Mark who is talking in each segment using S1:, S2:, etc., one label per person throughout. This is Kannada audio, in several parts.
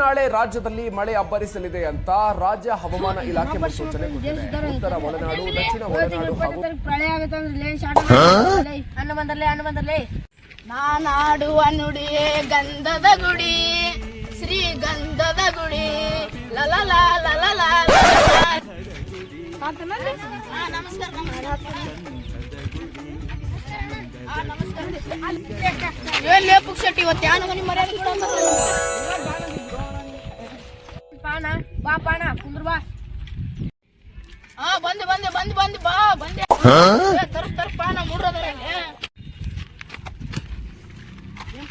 S1: ನಾಳೆ ರಾಜ್ಯದಲ್ಲಿ ಮಳೆ ಅಬ್ಬರಿಸಲಿದೆ ಅಂತ ರಾಜ್ಯ ಹವಾಮಾನ ಇಲಾಖೆ ಮುನ್ಸೂಚನೆ ಕೊಟ್ಟಿದೆ. ಉತ್ತರ ಒಳನಾಡು, ದಕ್ಷಿಣ ಒಳನಾಡು ಹಾಗೂ
S2: ಪ್ರಳಯ ಆಗುತ್ತೆ. ಅಣ್ಣ ಬಂದರ್ಲೆ ನಾನಾಡುವ ನುಡಿಯೇ ಗಂಧದ ಗುಡಿ, ಶ್ರೀಗಂಧದ ಗುಡಿ, ಲಲಲ ಲಲಲ. ನಮಸ್ಕಾರ ಶೆಟ್ಟಿ ಇವತ್ತು ಯಾನು ಮನೆ ಮರ್ಯಾದೆ ಪಾಣ ಬಾ ಪಾಣ ಕುಂದ್ರ ಬಾ. ಬಂದೆ ಬಾ ಬಂದೆ ತರ ಪಾಣ ಮೂಡ್ರದ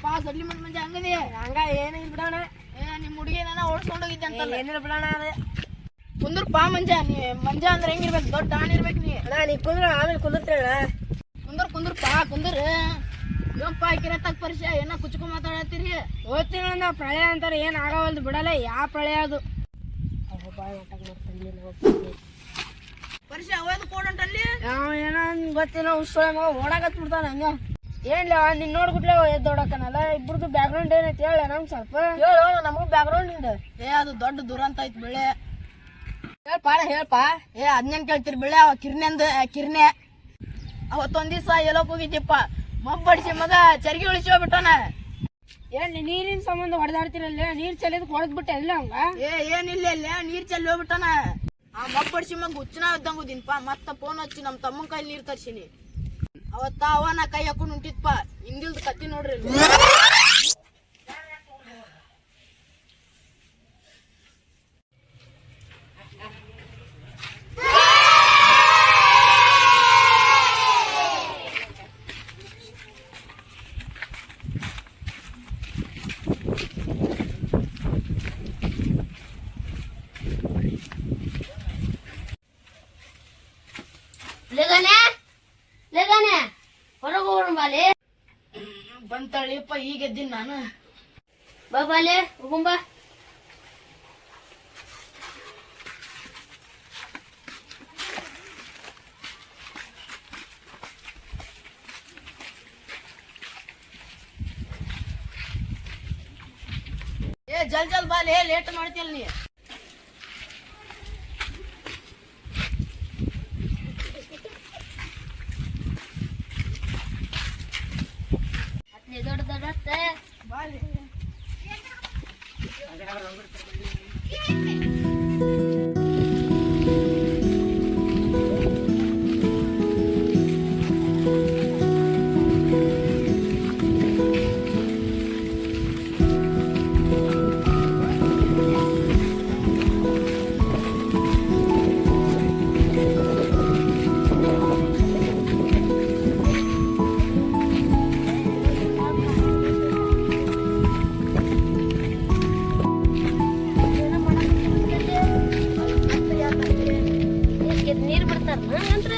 S2: ಪಾ ಸಡ್ಲಿ ಮಂದಿ ಹಂಗದಿ ಹಂಗ ಏನಿಲ್ಲ ಬಿಡೋಣ. ನಿಮ್ ಹುಡುಗಿ ನಾನು ಓಡಿಸ್ಕೊಂಡೋಗಿದ್ದೆ ಅಂತ ಏನಿಲ್ಲ ಬಿಡೋಣ. ಅದೇ ಕುಂದ್ರ ಪಾ ಮಂಜ ಅಂದ್ರೆ ಹೆಂಗಿರ್ಬೇಕು, ದೊಡ್ಡ ಆಣ ಇರ್ಬೇಕು ನೀ. ಅಣ್ಣ ನೀ ಕುಂದ್ರ ಆಮೇಲೆ ಕುಂದಿರ್ತೇಳ. ಕುಂದ್ರ ಏನಪ್ಪ ಹಾಕಿರತ್ತಾಗ ಪರಿಚಯ ಏನ ಕುಚ್ಕೊ ಮಾತಾಡತ್ತೀರಿ. ಓದ್ತೀನ ಪ್ರಳಯ ಅಂತಾರೆ, ಏನ್ ಆಗವಲ್ದು ಬಿಡಲ್ಲ. ಯಾವ ಪ್ರಳಯ ಅದು ಪರಿಚಯ ಹೋದ್ ಕೊಡಂಟಲ್ಲಿ ಏನ ಗೊತ್ತಿಲ್ಲ. ಉಸ್ಸೊಳೆ ಮಗ ಓಡಾಕತ್ ಬಿಡ್ತಾನ ಹಂಗ. ಏನ್ಲ ನೀನ್ ನೋಡ್ಬಿಟ್ಲೆ ಎದ್ದೋಡಕನಲ್ಲ. ಇಬ್ರದ್ದು ಬ್ಯಾಕ್ ಗ್ರೌಂಡ್ ಏನೈತಿ ಹೇಳ ನಮ್ ಸ್ವಲ್ಪ ಹೇಳು. ನಮಗೂ ಬ್ಯಾಕ್ ಗ್ರೌಂಡ್ ನಿಂದ ಅದು ದೊಡ್ಡ ದುರಂತ ಐತಿ ಬೆಳೆ. ಹೇಳ್ಪ ಅದ್ನೇನ್ ಕೇಳ್ತೀರಿ ಬೆಳೆ. ಅವ ಕಿರ್ನೆ ಅವತ್ತೊಂದ್ ದಿವ್ಸ ಎಲ್ಲೋಕ್ ಹೋಗಿದ್ದೀಪ್ಪ. ಮಬ್ಬಡಿಸಿ ಮಗ ಚರ್ಗಿ ಉಳಿಸಿ ಹೋಗ್ಬಿಟ್ಟಾನ. ಏನ್ ನೀರಿನ ಸಂಬಂಧ ಹೊಡೆದಾಡ್ತಿರಲ್ಲ, ನೀರ್ ಚೆಲ್ಲದಕ್ಕೆ ಹೊಡೆದ್ಬಿಟ್ಟೆ ಎಲ್ಲ ಹಂಗ. ಏನಿಲ್ಲ ನೀರ್ ಚೆಲ್ಲಿ ಹೋಗ್ಬಿಟ್ಟಾನ. ಆ ಮಬ್ಬಡಿಸಿ ಮಗ ಹುಚ್ಚನ ಇದ್ದಂಗುದಿನ್ಪ. ಮತ್ತ ಫೋನ್ ಹಚ್ಚಿ ನಮ್ ತಮ್ಮನ ಕೈಲಿ ನೀರ್ ತರ್ಸಿನಿ. ಅವತ್ತ ಅವನ ಕೈ ಹಾಕೊಂಡು ಉಂಟಿತ್ಪ. ಹಿಂದಿಲ್ದ ಕತ್ತಿ ನೋಡ್ರಿ. ಹೊರಗೆ ಹೋಗೋಣ ಬಾಲೆ. ಬಂತಳಿಯಪ್ಪ ಈಗ ಎದ್ದೀನಿ ನಾನು. ಬಾಲೆ ಹೋಗುಂಬ. ಜಲ್ ಬಾಲೆ, ಲೇಟ್ ಮಾಡ್ತಿಯಲ್ಲ ನೀ. ನೀರ್ ಬಿಡ್ತಾರ ಅಂದ್ರೆ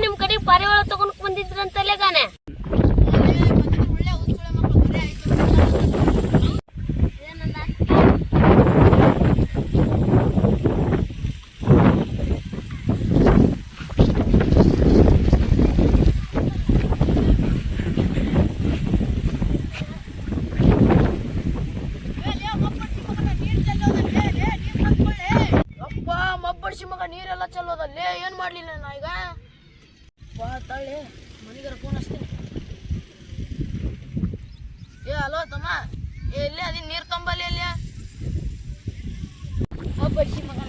S2: ನಿಮ್ ಕಡೆ ಪಾರಿವಾಳ ತಗೊಂಡ್ ಬಂದಿದ್ರಂತಲ್ಲೇ ಗಾನೆ. ಮಬ್ಬಡಿಸಿ ಮಗ ನೀರೆಲ್ಲ ಚಲ್ಲೋದಲ್ಲೇ ಏನ್ ಮಾಡ್ಲಿಲ್ಲ ನಾ ಈಗ. ತಳ್ಳಿ ಮನಿಗರ ಫೋನ್ ಹಚ್ತೀನಿ. ಹಲೋ ತಮ್ಮ, ಎಲ್ಲಿ ಅದಿ ನೀರ್ ತಂಬಲ್ಲಿ ಎಲ್ಲಿ? ಮಬ್ಬಡಿಸಿ ಮಗ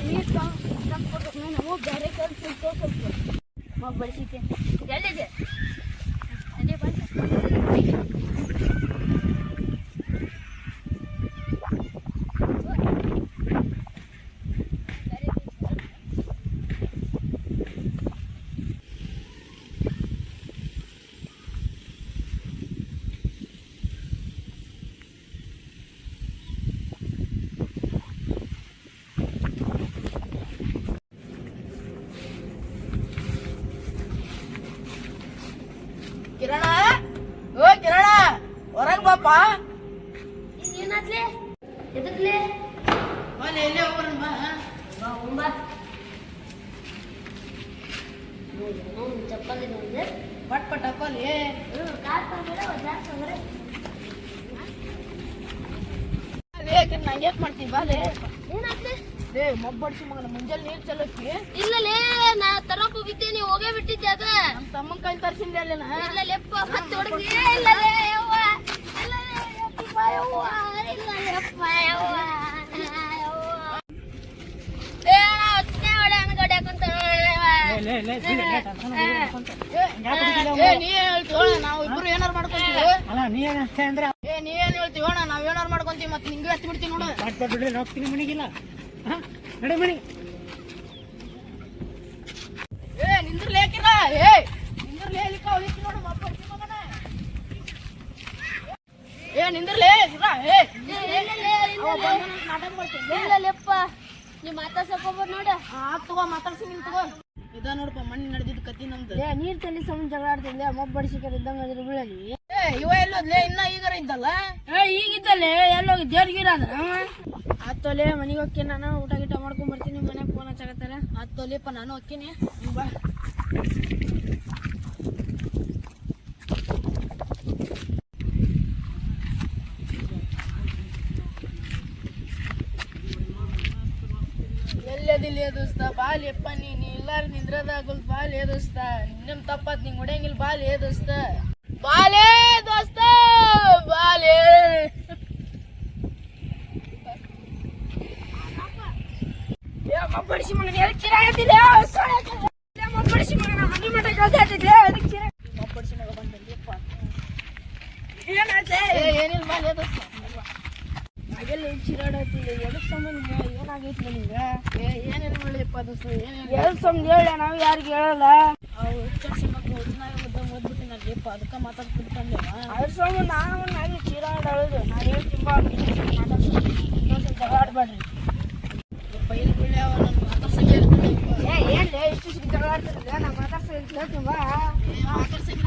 S2: ನೀರು ತಂದ್ಕೊಡ್ಬೇಕು. ನಾವು ಬೇರೆ ಕೆಲಸ ಸ್ವಲ್ಪ ಬಳಸಿಕೆ ಎಲ್ಲಿದೆ ಅದೇ ಬಂದ ಕಿರಣ ಓ ಕಿರಣ ಹೊರಗ್ ಬಾಪ ಏನಾದ್ಲೆ ಎದಕ್ಲೆ ಬಾಲೆ ಎಲ್ಲೇ ಹೋಗ್ಬರೋಣ ಬಾ ಬಾ ಹೋಗ್ಬಾ ಚಪ್ಪಲಿ ನೋಡಿದೆ ಪಟ್ ಪಟ್ ಹಾಕೋಲಿ ಕಾರ್ ತಂದ್ರೆ ಜಾಸ್ತಿ ಅಂದ್ರೆ ನಂಗೆ ಮಾಡ್ತೀವಿ ಬಾಲೆ ಏನಾದ್ಲೆ ಲೇ ಮಬ್ಬಡಿಸಿ ಮಗನ ಮುಂಜಾನೆ ನೀರು ಚಲೋತಿ ಇಲ್ಲಲೇ ನಾ ತರಕ್ ಹೋಗಿದ್ದೆ ನೀವು ಹೋಗೇ ಬಿಟ್ಟಿದ್ದೆ ಅದ ನಮ್ಮ ತಮ್ಮನ ಕೈ ತರಿಸಿದ್ದೆ ಅಲ್ಲೇನ ಇಲ್ಲ ಲೆಪ್ಪ ಮತ್ತೆ ಹೊಡೆದಿ ಇಲ್ಲಲೇ ಯವ್ವ ಇಲ್ಲಲೇ ಯಪ್ಪ ಯವ್ವ ಇಲ್ಲ ಲೆಪ್ಪ ಯವ್ವ ಏ ನಾ ಹೊತ್ತೆ ಹೊಡೆ ಅನ್ಗಡೆ ಹಾಕೊಂತ ನೀ ಹೇಳ್ತೀವ ನಾವು ಇಬ್ರು ಏನಾರು ಮಾಡ್ಕೊಂತೀವಿ ಅಲ್ಲ ನೀ ಏನ್ ಅಂದ್ರೆ ನೀ ಏನ್ ಹೇಳ್ತೀವ ನಾವ್ ಏನಾರು ಮಾಡ್ಕೊಂತೀವಿ ಮತ್ತೆ ನಿಂಗೆ ಹತ್ತಿ ಬಿಡ್ತೀವಿ ನೋಡು ಹೋಗ್ತೀನಿ ಮನೆಗಿಲ್ಲ ನಡೆ ಮಣಿ ಏ ನಿಂದ್ರಲೇ ಕಿರ ಏ ನಿಂದ್ರಲೇ ಲಿಕ್ಕ ಹೊಲಿತಿ ನೋಡು ಮಬ್ಬಡಿಸಿ ಮಗನ ಏ ನಿಂದ್ರಲೇ ಕಿರ ಏ ನಾಟಕ ಮಾಡ್ತೀನಿ ಇಲ್ಲ ಲೆಪ್ಪ ನೀ ಮಾತಾಡ್ಸಕೋಬೋದು ನೋಡ ತಗೋ ಮಾತಾಡ್ಸಿ ನಿನ್ ತಗೋ ಇದ ನೋಡಪ್ಪ ಮಣ್ಣಿ ನಡೆದಿದ್ದು ಕತ್ತಿ ನಮ್ದು ಏ ನೀರ್ ತಲ್ಲಿ ಸಮ ಜಗಳ ಆಡ್ತಿದ್ದೆ ಮಬ್ಬಡಿಸಿಕರ ಇದ್ದಂಗ ಅದ್ರ ಬೀಳಲಿ ಏ ಇವ ಎಲ್ಲೋದ್ಲೇ ಇನ್ನ ಈಗರ ಇದ್ದಲ್ಲ ಏ ಈಗಿದ್ದಲ್ಲೇ ಎಲ್ಲೋಗಿ ದೇವ್ರಿಗಿರ ಅದ್ರ ಆತೋಲೆ ಮನೆಗೆ ಹೋಗ್ತೀನಿ ನಾನು ಊಟ ಗೀಟ ಮಾಡ್ಕೊಂಡ್ ಬರ್ತೀನಿ ಮನೆಗೆ ಫೋನ್ ಹಚ್ಚಾಕತ್ತಾರ ಆತೋಲೆಪ್ಪ ನಾನು ಹೋಗ್ತೀನಿ ಬಾ ಎಲ್ಲದಿಲ್ಲ ದೋಸ್ತ ಬಾಲಿಯಪ್ಪ ನೀನು ಎಲ್ಲಾರು ನಿಂದ್ರದಾಗಲ್ ಬಾಲಿ ದೋಸ್ತ ನಿಮ್ ತಪ್ಪತ್ ನಿಂಗೆ ಹೊಡೆಯಂಗಿಲ್ಲ ಬಾಲಿ ದೋಸ್ತ ಬಾಲೇ ದೋಸ್ತ ಬಾಲೇ ಮಬ್ಬಡಿಸಿ ಮಗನ ಹೇಳ್ತಿರಾಗತ್ತಿಲ್ಲ ಮಬ್ಬಡಿಸಿ ಮಗನ ಮನೆ ಮಠ ಕಳ್ದಾತಿದ್ದೆ ಅದಕ್ಕೆ ಮಬ್ಬಡಿಸಿ ಮಗ ಬಂದಲ್ಲಿಪ್ಪ ಏನಾಯ್ತೆ ಏನಿಲ್ಲ ಬಾಲೇ ದೋಸ್ತ ಹಾಗೆಲ್ಲ ಚಿರಾಡತ್ತಿಲ್ಲ ಎದಕ್ ಸಂಬಂಧ ಏನಾಗೈತಿ ನಿಮ್ಗೆ ಏನೇನು ಮಾಡಿಯಪ್ಪ ದೋಸ್ತ ಎದಕ್ ಸಂಬಂಧ ಹೇಳ ನಾವು ಯಾರಿಗೆ ಹೇಳಲ್ಲ ಅವು ಓದ್ಬಿಟ್ಟಿನಲ್ಲಿಪ್ಪ ಅದಕ್ಕೆ ಮಾತಾಡ್ತಿರ್ತಾನೆ ಅದ್ರ ಸಂಬಂಧ ನಾನು ಅಲ್ಲಿ ಚಿರಾಡೋದು ನಾನು ಹೇಳ್ತೀನಿ ಬಾ ಇನ್ನೊಂದ್ಸಲ ಜಗಳ ಆಡ್ಬೇಡ್ರಿ ಪೈಲ್ ಬೀಳಿ ಅವ ನನ್ನ ಮಾತಾಡ್ಸಂಗೆ ಹೇಳ್ತೀನಿ ಏನ್ಲೇ ಇಷ್ಟು ಜಗಳ ಆಡ್ತಿರಲ್ಲ ನಾ ಮಾತಾಡ್ಸ ಹೇಳ್ತೀನಿ ಬಾ ಮಾತಾಡ್ಸಂಗೆ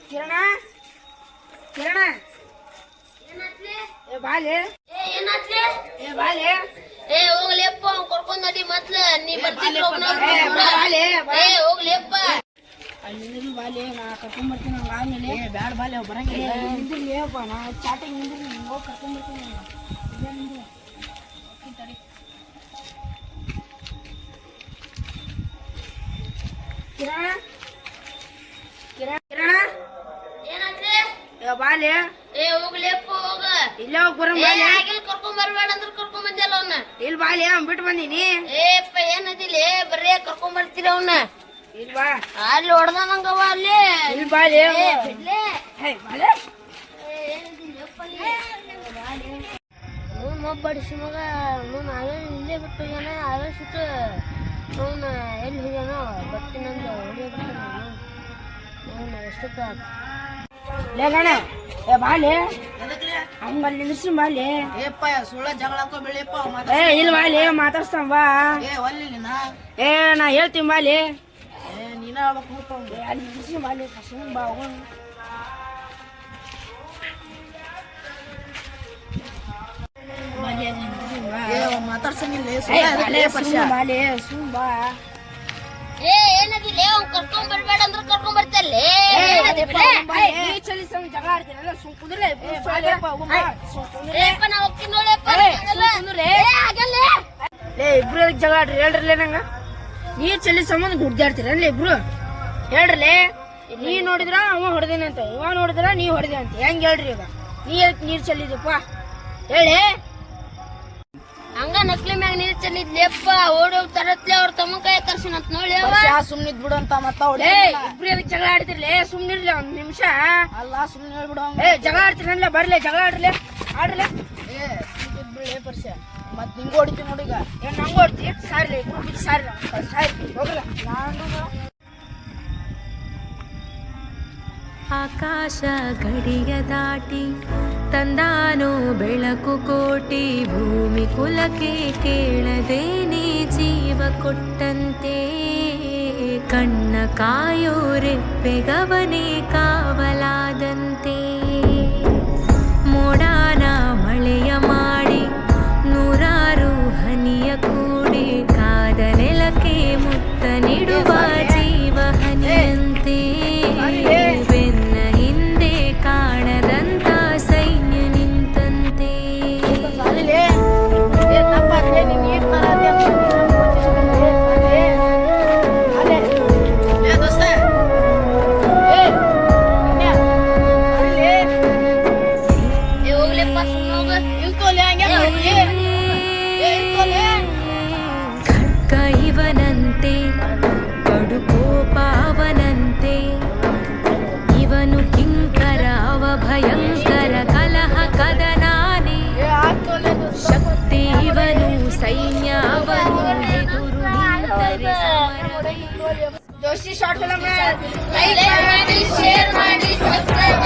S2: ಕಿರಣ ಕಿರಣ ಏ ಬಾಲೆ ಏ ಬಾಲೆ
S3: ಏ ಹೋಗ್ಲಿಯಪ್ಪ ಕರ್ಕೊಂಡ್ ನಡಿ ಮತ್ಲ ನೀ ಬರ್ತೀನಿ ಹೋಗ್ಲಿಯಪ್ಪ
S2: ಅಲ್ಲಿ ಬಾಲೆ ನಾ ಕರ್ಕೊಂಡ್ ಬರ್ತೀನಿ ಹಂಗ ಆದ್ಮೇಲೆ ಬ್ಯಾಡ ಬಾಲೆ ಅವ್ ಬರಂಗಿಲ್ಲ ನಿಂದಿರ್ಲಿಯಪ್ಪ ನಾ ಚಾಟಿಂಗ್ ನಿಂದಿರ್ಲಿ ಹೋಗಿ ಕರ್ಕೊಂಡ್ ಬರ್ತೀನಿ ಕಿರಣ ಕಿರಣ ಕಿರಣ
S3: ಏನಾದ್ರೆ
S2: ಬಾಲೆ
S3: ಏ ಹೋಗ್ಲಿಯಪ್ಪ ಹೋಗ
S2: ಇಲ್ಲ ಹೋಗಿ ಬರ ಬಾಲೆ
S3: ಆಗಿಲ್ ಕರ್ಕೊಂಡ್ ಬರ್ಬೇಡ ಅಂದ್ರೆ ಕರ್ಕೊಂಡ್ ಬಂದಿಲ್ಲ ಅವನ್ನ
S2: ಇಲ್ಲಿ ಬಾಲೆ ಬಿಟ್ಟು ಬಂದೀನಿ
S3: ಏಪ್ಪ ಏನದಿಲ್ಲ ಬರೇ ಕರ್ಕೊಂಡ್ ಬರ್ತೀರ ಅವನ್ನ
S2: ಇಲ್ಲಿ ಬಾ
S3: ಅಲ್ಲಿ ಹೊಡ್ದ ನಂಗವ ಅಲ್ಲಿ
S2: ಇಲ್ಲಿ ಬಾಲೆ
S3: ಬಿಡ್ಲೆ
S2: ಬಾಲೆ
S3: ಮಬ್ಬಡಿಸಿ ಮಗ ನಾವೇ ಇಲ್ಲೇ ಬಿಟ್ಟು ಹೋಗ್ಯಾನ ಅವೇ ಸುಟ್ಟು ಅವನ ಎಲ್ಲಿ ಹೋಗ್ಯಾನ ಬರ್ತೀನಂದು ಹೊಡಿಯ ಬಿಟ್ಟು ಅವನು ಎಷ್ಟಕ್ಕ
S2: ಗಣ ಏ ಬಾಲೆ ಹಂಗಲ್ಲಿ ನಿಲ್ಸಿ ಬಾಲೆ
S4: ಏಪ್ಪ ಸುಳ್ಳ ಜಗಳ ಹಾಕೋಬೇಳಿಯಪ್ಪ
S2: ಏ ಇಲ್ಲಿ ಬಾಲೆ ಮಾತಾಡ್ಸ್ತಾನ ಬಾ
S4: ಏ ಒಲ್ಲಿನ
S2: ಏ ನಾ ಹೇಳ್ತೀನಿ ಬಾಲೆ
S4: ಏ ನೀನ ಹೇಳ್ಬೇಕು
S2: ಅಲ್ಲಿ ನಿಲ್ಸಿ ಬಾಲೆ ಕಸ್ಕೊಂಡ್ ಬಾ ಹೋಗೋಣ
S4: ಮಾತಾಡ್ಸಂಗಿಲ್ಲ
S2: ಬಾಲೆ ಸುಮ್ ಬಾ
S3: ಏ ಏನದಿಲ್ಲ ಅವ್ನು ಕರ್ಕೊಂಡ್ ಬರ್ಬೇಡ ಅಂದ್ರೆ ಕರ್ಕೊಂಡ್ ಬರ್ತಲ್ಲೇ
S2: ಜಗಳ ಆಡ್ತೀನಲ್ಲ ಸುಮ್ ಕುಂದ್ರಲೇ
S3: ನಾ ಹೋಗ್ತೀನಿ ನೋಡಪ್ಪ
S2: ಇಬ್ರು ಜಗಳ ಆಡ್ರಿ ಹೇಳ್ರಲ್ಲೇ ನಂಗ ನೀರ್ ಚಲಿ ಸಂಬಂಧ ಗುಡ್ದಾಡ್ತೀರಲ್ಲ ಇಬ್ರು ಹೇಳ್ರಲ್ಲೇ ನೀ ನೋಡಿದ್ರ ಅವ ಹೊಡೆದೇನೆ ಅಂತ ಇವ ನೋಡಿದ್ರ ನೀ ಹೊಡೆದೆ ಅಂತ ಹೆಂಗ್ ಹೇಳ್ರಿ ಈಗ ನೀರ್ ಚೆಲ್ಲಿದಪ್ಪ ಹೇಳಿ
S3: ಹಂಗ ನಕ್ಲಿ ಮ್ಯಾಗ ನೀರ್ ಚೆಲ್ಲಿದ್ಲೆಪ್ಪ ಓಡಿ ಹೋಗಿ ತರತ್ಲೆ ಅವ್ರ ತಮ್ಮ ಕೈ ಕರ್ಸಿನಂತ ನೋಡಿ
S4: ಸುಮ್ನಿದ್ ಬಿಡು ಅಂತ ಮತ್ತ
S2: ಇಬ್ರು ಜಗಳ ಆಡ್ತಿರ್ಲಿ ಸುಮ್ನಿರ್ಲಿ ಒಂದ್ ನಿಮಿಷ
S4: ಅಲ್ಲ ಸುಮ್ನೆ ಹೇಳ್ಬಿಡು
S2: ಜಗಳ ಆಡ್ತಿರಲ್ಲ ಬರ್ಲಿ ಜಗಳ ಆಡ್ಲಿ ಆಡ್ರಲಿ
S4: ಬಿಳಿ ಪರ್ಷ ಮತ್ ನಿಂಗ ಹೊಡಿತೀನಿ ನೋಡಿ ಈಗ
S2: ನಂಗೆ ಹೊಡ್ತಿ ಸಾರಿ ಇಬ್ರು ಸಾರಿ ಹೋಗಲ್ಲ
S5: ಆಕಾಶ ಗಡಿಯ ದಾಟಿ ತಂದಾನೋ ಬೆಳಕು ಕೋಟಿ ಭೂಮಿ ಕುಲಕ್ಕೆ ಕೇಳದೇನೆ ಜೀವ ಕೊಟ್ಟಂತೆ ಕಣ್ಣ ಕಾಯೋ ರೆಪ್ಪೆಗವನೇ ಕಾವಲಾದಂತೆ ಮೋಡಾನ ಮಳೆಯ ಮಾಡಿ ನೂರಾರು ಹನಿಯ ಕೂಡಿ ಕಾದ ನೆಲಕ್ಕೆ ಮುತ್ತ ನೀಡುವ ಜೀವ ಹನಿಯಂತೆ ಬೆನ್ನ ಹಿಂದೆ ಕಾಣದಂತ ಸೈನ್ಯ ನಿಂತಂತೆ
S3: ಹೋಗ್ಲಿಪ್ಪ ಸುಮ್ಮೋಗ
S5: ಖಡ್ಗ ಇವನಂತೆ ಕಡು ಕೋಪ ಅವನಂತೆ ಇವನು ಕಿಂಕರ ಅವ ಭಯಂಕರ ಕಲಹ ಕದನಾನೆ ಶಕ್ತಿ ಇವನು ಸೈನ್ಯ ಅವನು ಎದುರು ನಿಂತರೆ ಸಮರವೇ.
S2: ಜೋಶಿ ಶಾರ್ಟ್ ಫಿಲಮ್
S3: ಲೈಕ್ ಮಾಡಿ ಶೇರ್ ಮಾಡಿ ಸಬ್ಸ್ಕ್ರೈಬ್